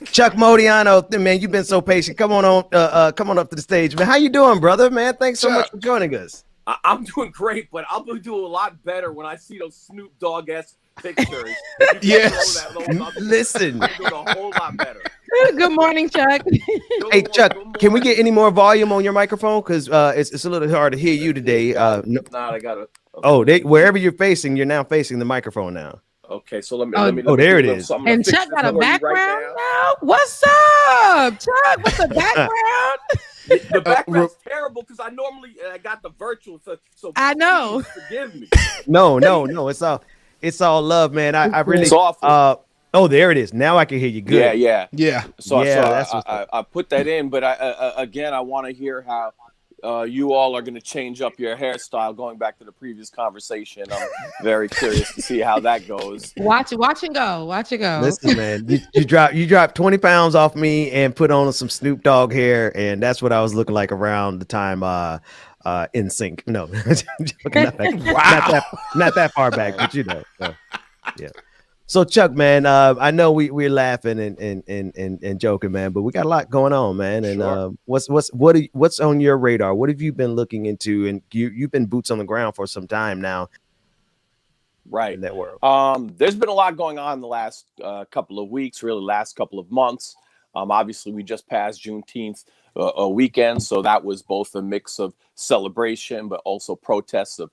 Chuck Modiano, man, you've been so patient. Come on up to the stage, man. How you doing, brother? Man, thanks so much Chuck, for joining us. I'm doing great, but I'll be doing a lot better when I see those Snoop Dogg-esque pictures. Yes. Listen. I'm doing a whole lot better. Good morning, Chuck. Hey, Chuck, can we get any more volume on your microphone? Because it's a little hard to hear you today. No. I got it. Okay. Oh, wherever you're facing, you're now facing the microphone now. Okay, so let me there it do is. And Chuck got a background now. What's up, Chuck? What's the background? The background's terrible because I normally got the virtual, so I know. Forgive me. No, it's all love, man. I really It's awful. Oh, there it is. Now I can hear you good. Yeah. So that's I put that in, but I want to hear how you all are going to change up your hairstyle. Going back to the previous conversation, I'm very curious to see how that goes. Watch and go. Listen, man, you dropped 20 pounds off me and put on some Snoop Dogg hair, and that's what I was looking like around the time in sync. No, not that far back, but yeah. So Chuck, man, I know we're laughing and joking, man, but we got a lot going on, man. And Sure. what's on your radar? What have you been looking into? And you've been boots on the ground for some time now, Right. in that world. There's been a lot going on in the last couple of weeks, really last couple of months. Obviously, we just passed Juneteenth a weekend, so that was both a mix of celebration, but also protests of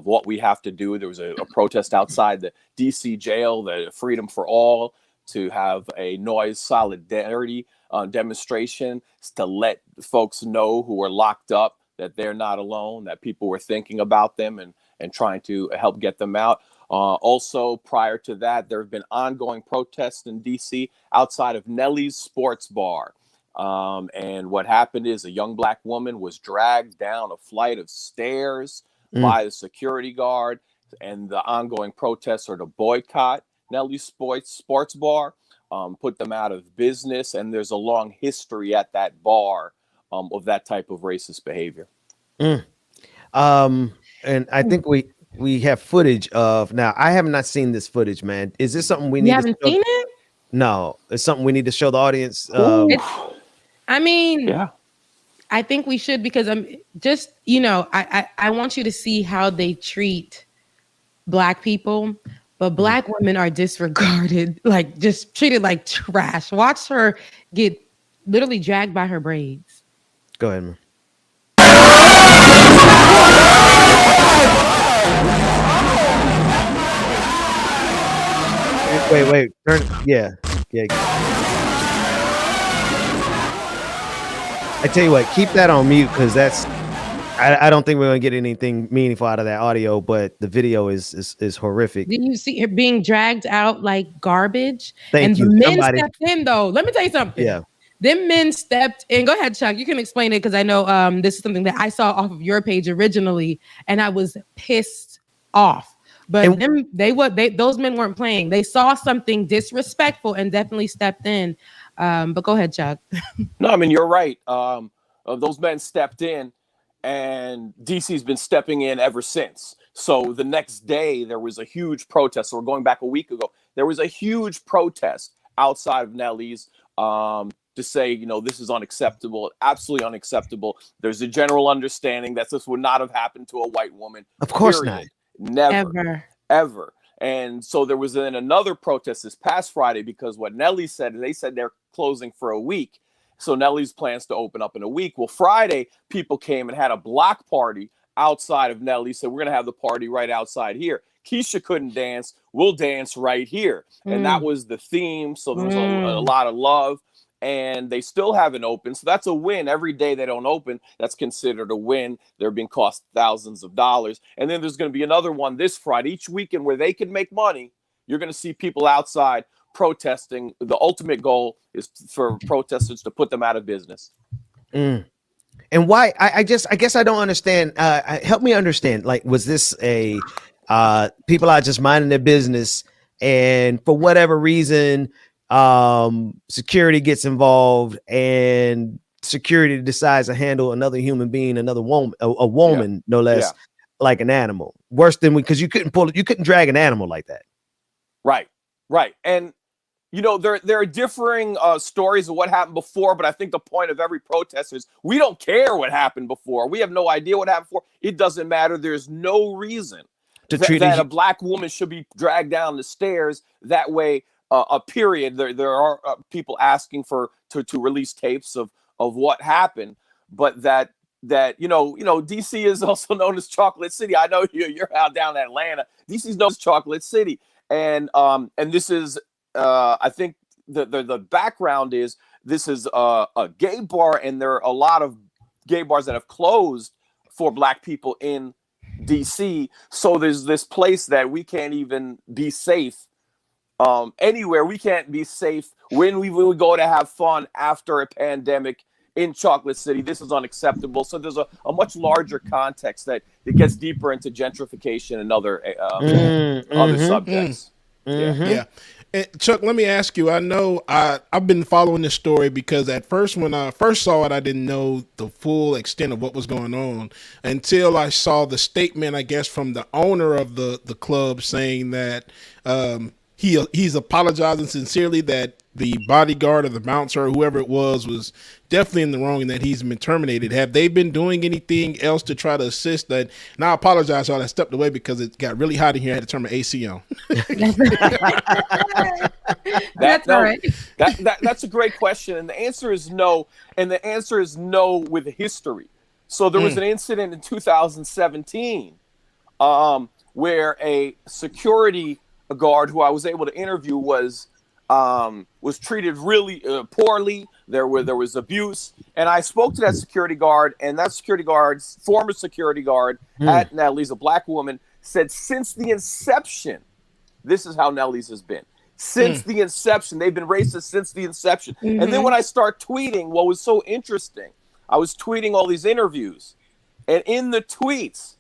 what we have to do. There was a protest outside the DC jail, the Freedom for All, to have a noise solidarity demonstration to let folks know who are locked up that they're not alone, that people were thinking about them and trying to help get them out. Also, prior to that, there have been ongoing protests in DC outside of Nelly's Sports Bar. And what happened is a young black woman was dragged down a flight of stairs by the security guard, and the ongoing protests are to boycott Nelly's Sports Bar, put them out of business, and there's a long history at that bar of that type of racist behavior. And I think we have footage of now. I have not seen this footage, man. Is this something we need? You haven't seen it? No, it's something we need to show the audience. I mean, Yeah. I think we should, because I'm just, I want you to see how they treat black people, but black women are disregarded, like just treated like trash. Watch her get literally dragged by her braids. Go ahead, man. Wait. Turn. Yeah. I tell you what, keep that on mute because I don't think we're gonna get anything meaningful out of that audio, but the video is horrific. Didn't you see her being dragged out like garbage? Thank you. The men Somebody stepped in, though. Let me tell you something. Yeah. Them men stepped in. Go ahead, Chuck. You can explain it because I know this is something that I saw off of your page originally, and I was pissed off. But those men weren't playing. They saw something disrespectful and definitely stepped in. But go ahead, Chuck. No, I mean, you're right. Those men stepped in, and DC's been stepping in ever since. So the next day, there was a huge protest. So we're going back a week ago. There was a huge protest outside of Nelly's to say, this is unacceptable, absolutely unacceptable. There's a general understanding that this would not have happened to a white woman. Of course not. Never. Ever. And so there was then another protest this past Friday because what Nelly said, they said they're closing for a week. So Nelly's plans to open up in a week. Well, Friday, people came and had a block party outside of Nelly. So we're going to have the party right outside here. Keisha couldn't dance. We'll dance right here. And that was the theme. So there was a lot of love. And they still haven't opened. So that's a win. Every day they don't open, that's considered a win. They're being cost thousands of dollars. And then there's going to be another one this Friday. Each weekend where they can make money, you're going to see people outside protesting. The ultimate goal is for protesters to put them out of business. And why? I guess I don't understand. Help me understand. Like, was this a people are just minding their business, and for whatever reason, security gets involved, and security decides to handle another human being, another woman, a woman, no less, like an animal. Worse than because you couldn't drag an animal like that. Right. And you know, there are differing stories of what happened before, but I think the point of every protest is we don't care what happened before. We have no idea what happened before. It doesn't matter. There's no reason that a black woman should be dragged down the stairs that way. A period. There are people asking to release tapes of what happened, but that DC is also known as Chocolate City. I know you're out down in Atlanta. DC is known as Chocolate City, and this is. I think the background is this is a gay bar, and there are a lot of gay bars that have closed for black people in DC. So there's this place that we can't even be safe anywhere. We can't be safe when we go to have fun after a pandemic in Chocolate City. This is unacceptable. So there's a much larger context that it gets deeper into gentrification and other subjects. Yeah. And Chuck, let me ask you, I know I've been following this story because at first, when I first saw it, I didn't know the full extent of what was going on until I saw the statement, I guess, from the owner of the club saying that he's apologizing sincerely that the bodyguard or the bouncer or whoever it was definitely in the wrong and that he's been terminated. Have they been doing anything else to try to assist that? Now I apologize, y'all. I stepped away because it got really hot in here. I had to turn my AC on. That's all right. That's a great question. And the answer is no. And the answer is no with history. So there was an incident in 2017 where a security guard who I was able to interview was treated really poorly. There was abuse, and I spoke to that security guard, and that security guard's former security guard at Nellie's, a black woman, said since the inception, this is how Nellie's has been. Since the inception, they've been racist since the inception. And then when I start tweeting, what was so interesting, I was tweeting all these interviews, and in the tweets,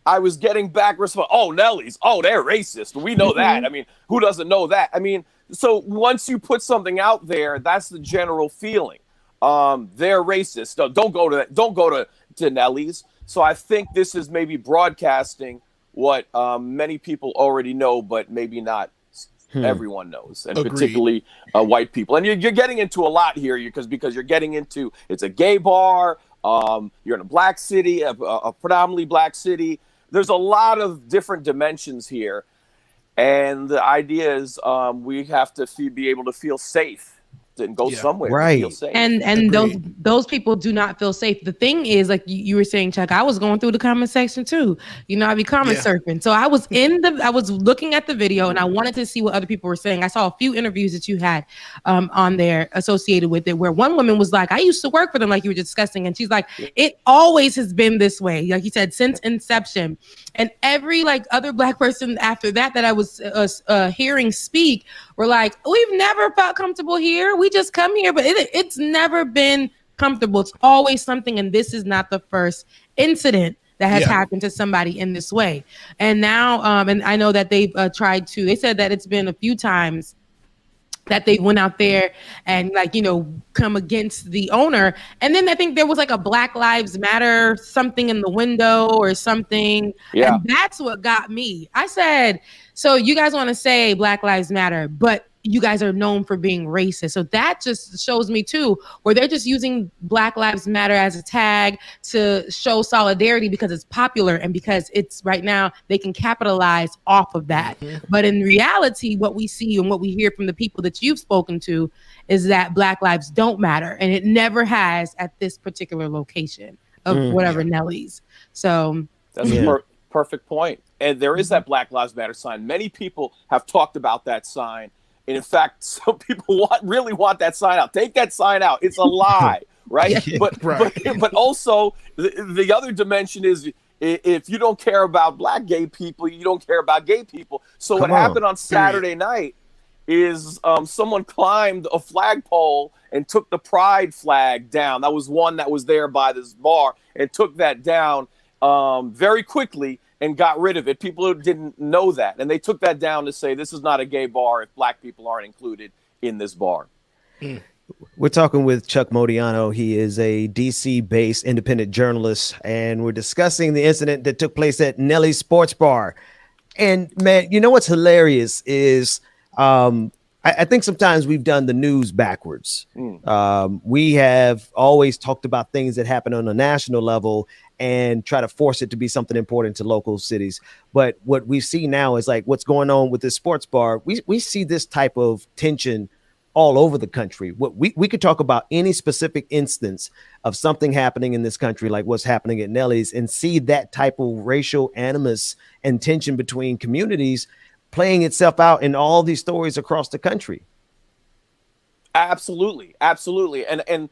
I was getting back response. Oh, Nellie's. Oh, they're racist. We know that. I mean, who doesn't know that? I mean, so once you put something out there, that's the general feeling. They're racist. No, don't go to that. Don't go to Nellie's. So I think this is maybe broadcasting what many people already know, but maybe not everyone knows, and particularly white people. And you're getting into a lot here because you're getting into it's a gay bar. You're in a black city, a predominantly black city. There's a lot of different dimensions here. And the idea is we have to be able to feel safe and go somewhere right. to feel safe. And those people do not feel safe. The thing is, like you were saying, Chuck, I was going through the comment section too. You know, I be comment surfing. So I was looking at the video and I wanted to see what other people were saying. I saw a few interviews that you had on there associated with it, where one woman was like, I used to work for them, like you were discussing. And she's like, it always has been this way. Like you said, since inception. And every like other black person after that I was hearing speak were like, we've never felt comfortable here. We just come here, but it's never been comfortable. It's always something. And this is not the first incident that has happened to somebody in this way. And now, and I know that they've they said that it's been a few times that they went out there and like, you know, come against the owner. And then I think there was like a Black Lives Matter something in the window or something. Yeah. And that's what got me. I said, so you guys want to say Black Lives Matter, but you guys are known for being racist. So that just shows me too, where they're just using Black Lives Matter as a tag to show solidarity because it's popular and because it's right now they can capitalize off of that. Mm-hmm. But in reality, what we see and what we hear from the people that you've spoken to is that Black lives don't matter. And it never has at this particular location of whatever Nellie's. So that's a perfect point. And there is that Black Lives Matter sign. Many people have talked about that sign. And in fact, some people really want that sign out. Take that sign out. It's a lie, right? But also the other dimension is if you don't care about black gay people, you don't care about gay people. So what happened on Saturday night is someone climbed a flagpole and took the pride flag down. That was one that was there by this bar and took that down very quickly and got rid of it. People who didn't know that. And they took that down to say, this is not a gay bar if black people aren't included in this bar. We're talking with Chuck Modiano. He is a DC-based independent journalist, and we're discussing the incident that took place at Nellie's Sports Bar. And man, you know what's hilarious is I think sometimes we've done the news backwards. Mm. We have always talked about things that happen on a national level and try to force it to be something important to local cities. But what we see now is like what's going on with this sports bar. We see this type of tension all over the country. What we could talk about any specific instance of something happening in this country, like what's happening at Nellie's, and see that type of racial animus and tension between communities playing itself out in all these stories across the country. Absolutely, absolutely, and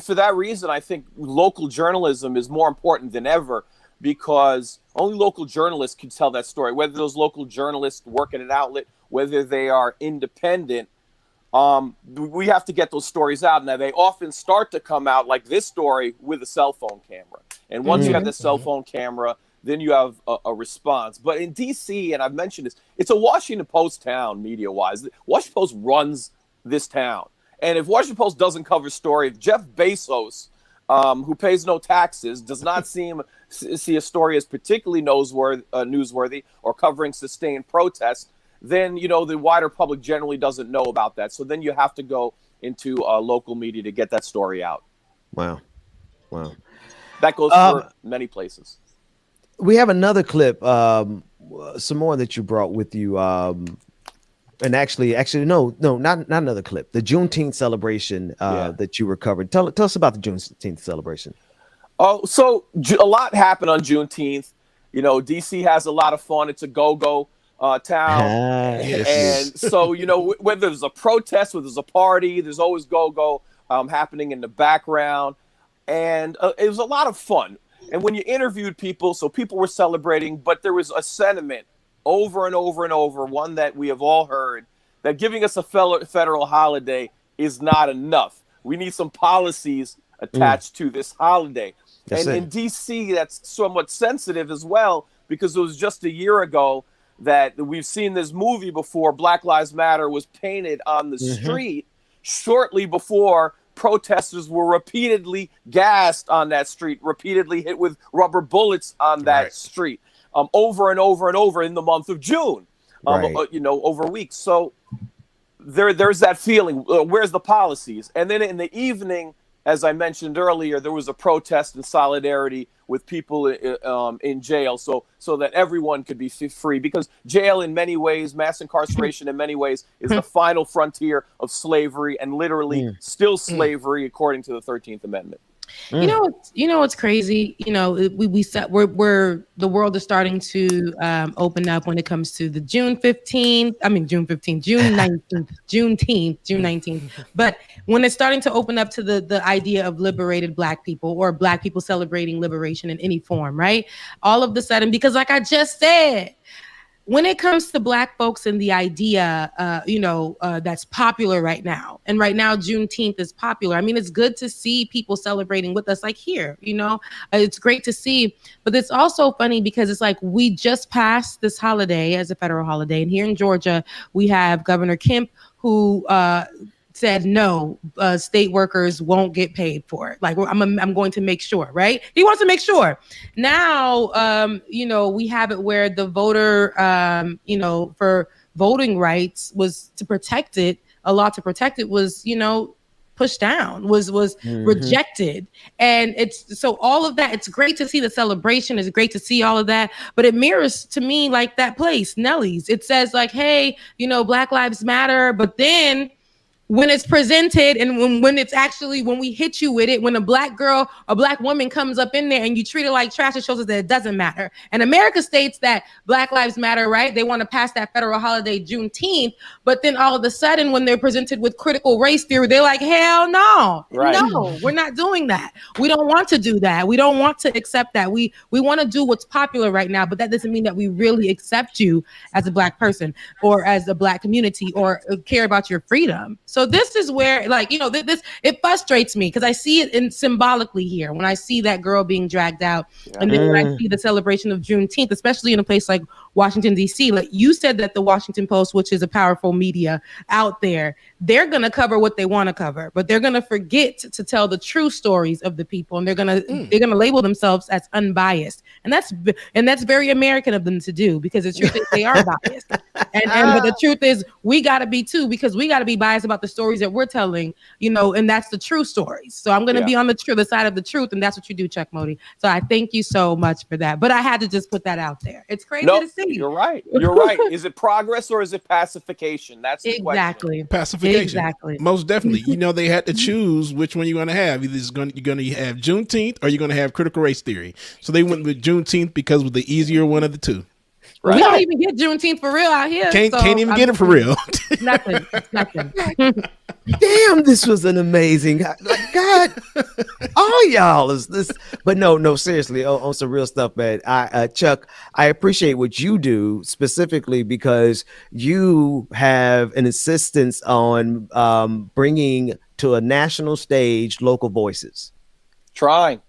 for that reason, I think local journalism is more important than ever, because only local journalists can tell that story. Whether those local journalists work at an outlet, whether they are independent, we have to get those stories out. Now, they often start to come out like this story with a cell phone camera, and once you have the cell phone camera, then you have a response. But in DC, and I've mentioned this, it's a Washington Post town media-wise. Washington Post runs this town. And if Washington Post doesn't cover a story, if Jeff Bezos, who pays no taxes, does not see a story as particularly newsworthy or covering sustained protests, then, the wider public generally doesn't know about that. So then you have to go into local media to get that story out. Wow. That goes for many places. We have another clip, some more that you brought with you. And actually, no, not another clip. The Juneteenth celebration that you recovered. Tell us about the Juneteenth celebration. Oh, so a lot happened on Juneteenth. DC has a lot of fun. It's a go-go town. And so, whether there's a protest, whether there's a party, there's always go-go happening in the background. And it was a lot of fun. And when you interviewed people, so people were celebrating, but there was a sentiment over and over and over, one that we have all heard, that giving us a federal holiday is not enough. We need some policies attached to this holiday. And in D.C., that's somewhat sensitive as well, because it was just a year ago that we've seen this movie before. Black Lives Matter was painted on the street shortly before protesters were repeatedly gassed on that street, repeatedly hit with rubber bullets on that street, over and over and over in the month of June, over weeks. So there's that feeling, where's the policies? And then in the evening, as I mentioned earlier, there was a protest in solidarity with people in jail, so that everyone could be free, because jail in many ways, mass incarceration in many ways, is the final frontier of slavery, and literally still slavery according to the 13th Amendment. You know what's crazy? We're the world is starting to open up when it comes to the June 19th, June 19th. But when it's starting to open up to the idea of liberated Black people, or Black people celebrating liberation in any form, right? All of the sudden, because like I just said, when it comes to Black folks and the idea, that's popular right now. And right now, Juneteenth is popular. I mean, it's good to see people celebrating with us, like here, it's great to see. But it's also funny because it's like we just passed this holiday as a federal holiday. And here in Georgia, we have Governor Kemp, who said no, state workers won't get paid for it. Like, I'm going to make sure, right? He wants to make sure. Now, we have it where the voter, for voting rights was to protect it. A law to protect it was, pushed down, was rejected. And it's so all of that. It's great to see the celebration. It's great to see all of that. But it mirrors to me like that place, Nellie's. It says like, hey, Black Lives Matter. But then when it's presented and when it's actually, when we hit you with it, when a Black girl, a Black woman comes up in there and you treat it like trash, it shows us that it doesn't matter. And America states that Black Lives Matter, right? They want to pass that federal holiday Juneteenth, but then all of a sudden when they're presented with critical race theory, they're like, hell no, no, we're not doing that. We don't want to do that. We don't want to accept that. We want to do what's popular right now, but that doesn't mean that we really accept you as a Black person or as a Black community or care about your freedom. So this is where, this it frustrates me because I see it symbolically here when I see that girl being dragged out, and then when I see the celebration of Juneteenth, especially in a place like Washington, D.C. Like you said that the Washington Post, which is a powerful media out there, they're going to cover what they want to cover, but they're going to forget to tell the true stories of the people. And they're going to label themselves as unbiased. And that's very American of them to do, because the truth is they are biased. But the truth is we got to be too, because we got to be biased about the stories that we're telling, and that's the true stories. So I'm going to be on the side of the truth. And that's what you do, Chuck Modi. So I thank you so much for that. But I had to just put that out there. It's crazy to see. You're right. You're right. Is it progress or is it pacification? That's the question. Pacification. Exactly. Most definitely. They had to choose which one you're going to have. Either you're going to have Juneteenth or you're going to have critical race theory. So they went with Juneteenth because it was the easier one of the two. Right. We don't even get Juneteenth for real out here. Can't even get it for real. Nothing. Damn, this was an amazing. God, all y'all is this. But no, seriously, on some real stuff, man. Chuck, I appreciate what you do specifically because you have an insistence on bringing to a national stage local voices. Trying.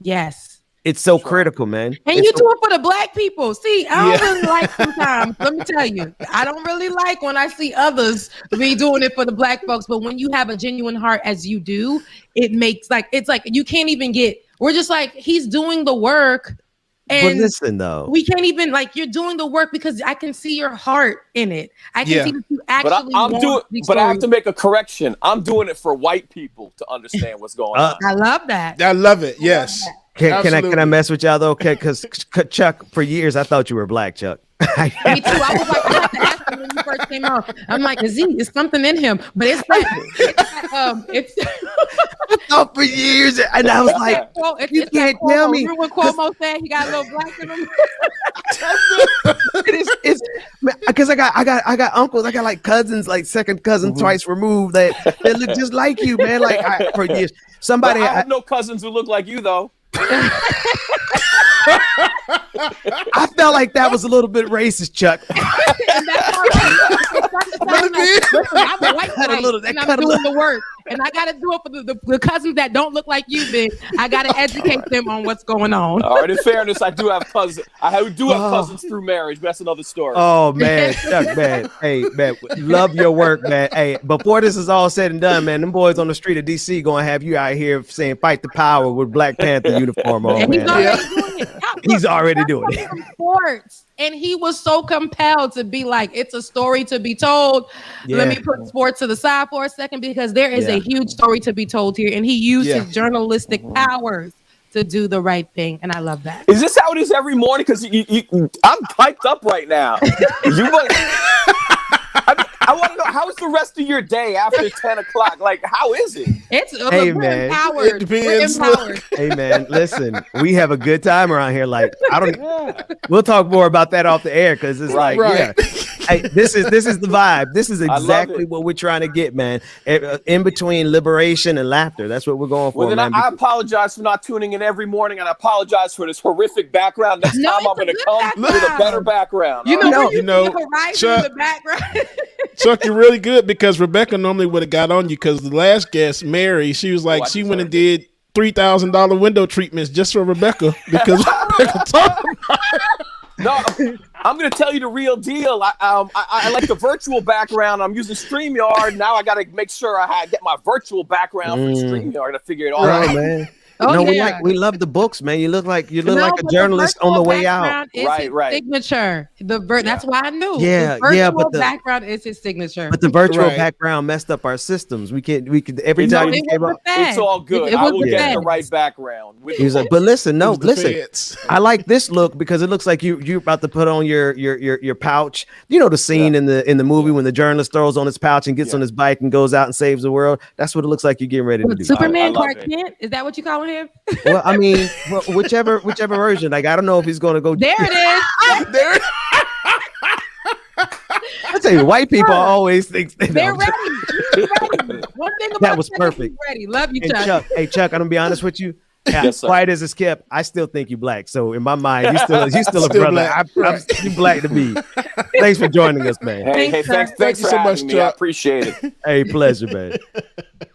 Yes. It's so critical, man. And you do it for the black people. See, I don't really like sometimes. Let me tell you, I don't really like when I see others be doing it for the black folks. But when you have a genuine heart as you do, it makes it's like you can't even we're just like, he's doing the work. And but listen, though, we can't even you're doing the work because I can see your heart in it. I can see that you actually But I have to make a correction. I'm doing it for white people to understand what's going on. I love that. I love it. Yes. Can I mess with y'all though? Okay, because Chuck, for years I thought you were black, Chuck. Me too. I was like, I had to ask him when you first came out. I'm like, is something in him? But it's I thought for years, and I was like, you can't tell me. Remember when Cuomo said he got a little black in him? It's because I got uncles, I got like cousins, like second cousin twice removed that look just like you, man. Like for years, somebody. I have no cousins who look like you though. I felt like that was a little bit racist, Chuck. And that's all right. I'm a white guy, and I'm doing the work. And I got to do it for the cousins that don't look like you, Big. I got to educate them on what's going on. All right, in fairness, I do have cousins. I do have cousins through marriage, but that's another story. Oh, man. Chuck, man. Hey, man, love your work, man. Hey, before this is all said and done, man, them boys on the street of D.C. going to have you out here saying fight the power with Black Panther uniform on, and man. He's already doing it. Sports, and he was so compelled to be like, it's a story to be told. Yeah. Let me put sports to the side for a second because there is a huge story to be told here, and he used his journalistic powers to do the right thing, and I love that. Is this how it is every morning? Because I'm hyped up right now. I want to know, how's the rest of your day after 10 o'clock? Like, how is it? Man. Empowered. It depends. Hey, man, listen, we have a good time around here. Like, we'll talk more about that off the air because it's hey, this is the vibe. This is exactly what we're trying to get, man. In between liberation and laughter. That's what we're going for, then man. I apologize for not tuning in every morning, and I apologize for this horrific background. Next time I'm going to come with a better background. You know, Chuck, the background. Chuck, you're really good because Rebecca normally would have got on you because the last guest, Mary, she was like, she went and did $3,000 window treatments just for Rebecca because Rebecca talked about it. No, I'm going to tell you the real deal. I like the virtual background. I'm using StreamYard. Now I got to make sure I get my virtual background for StreamYard to figure it all out. Man. We love the books, man. You look like a journalist on the way out. Right. Signature. That's why I knew. The virtual background is his signature. But the virtual background messed up our systems. We could every time you came up. It's all good. I will get the right background. He's like, but listen, I like this look because it looks like you're about to put on your pouch. You know the scene in the movie when the journalist throws on his pouch and gets on his bike and goes out and saves the world. That's what it looks like you're getting ready to do. Superman, Clark Kent. Is that what you call him? Well, I mean, whichever version. Like, I don't know if he's going to go. There it is. There. I tell you, white people always think they're ready. One thing about that was perfect. Ready. Love you, Chuck. Hey, Chuck. I'm gonna be honest with you. Yes, quiet as it's kept, I still think you black. So in my mind, you still a brother. Black. You black to me. Thanks for joining us, man. Hey, thanks for so having much, me. Chuck. I appreciate it. Hey, pleasure, man.